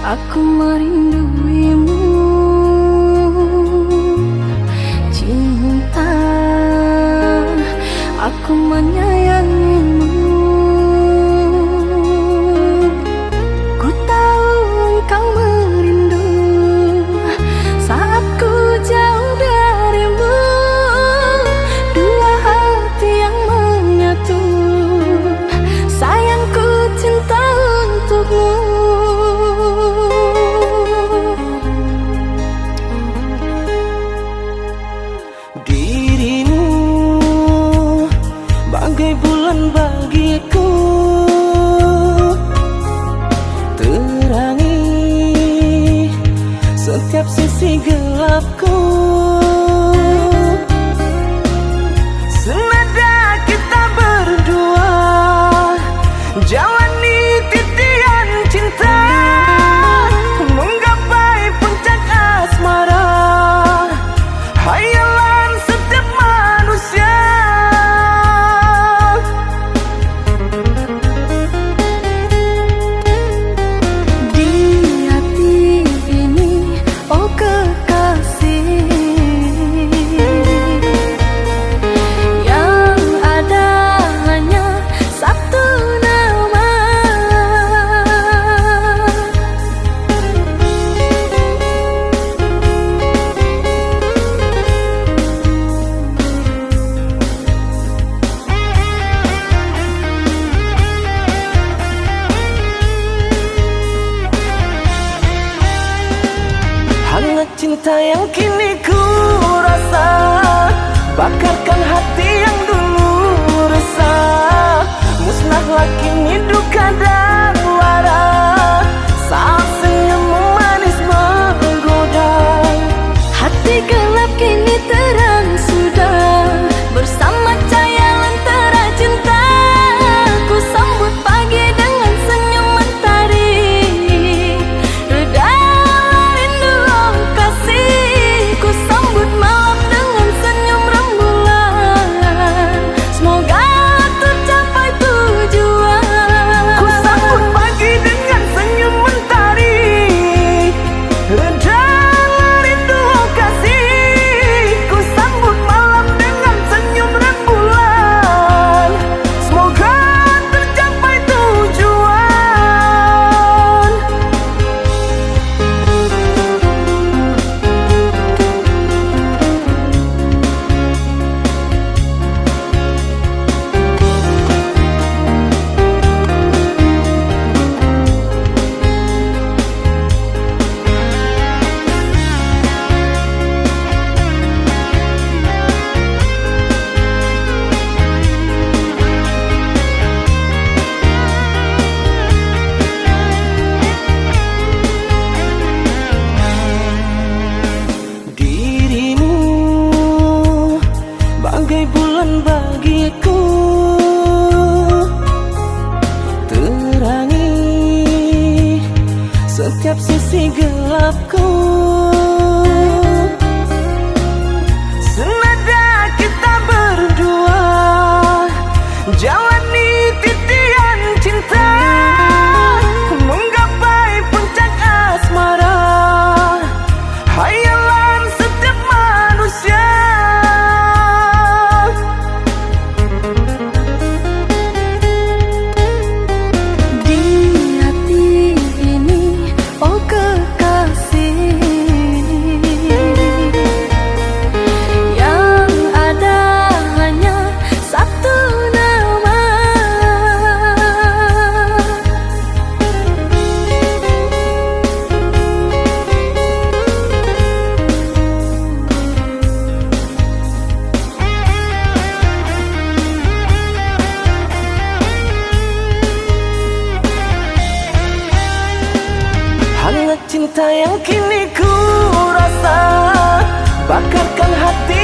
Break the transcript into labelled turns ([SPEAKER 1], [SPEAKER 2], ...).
[SPEAKER 1] Aku merinduimu, cinta. Aku menyayangimu. Ku tahu engkau merindu saat ku jauh darimu. Dua hati yang menyatu, sayangku cinta untukmu.
[SPEAKER 2] Dirimu bagai bulan bagiku, terangi setiap sisi gelapku. Senada kita berdua jalani titian cinta, menggapai puncak asmara, hayalan setiap manusia.
[SPEAKER 1] Di hati ini, oh kekasih, yang ada hanya satu nama.
[SPEAKER 2] Hangat cinta yang kini ku rasa, bakarkan hati yang dulu resah. Musnahlah kini duka dan lara, saat senyummu manis menggoda.
[SPEAKER 1] Hati gelap kini terang sudah, bersama cahaya lentera cinta. Ku sambut pagi dengan senyum mentari, reda rindu oh kasih. Ku sambut malam dengan senyum rembulan, semoga tercapai tujuan.
[SPEAKER 2] Ku sambut pagi dengan senyum mentari, reda rindu oh kasih. Ku sambut malam dengan senyum rembulan, semoga tercapai tujuan. Dirimu bagai bulan bagiku, terangi setiap sisi gelapku. Senada kita berdua jalani titian cinta, menggapai puncak asmara, hayalan setiap manusia.
[SPEAKER 1] Di hati ini, oh kekasih, yang ada hanya satu nama.
[SPEAKER 2] Hangat cinta yang kini ku rasa, bakarkan hati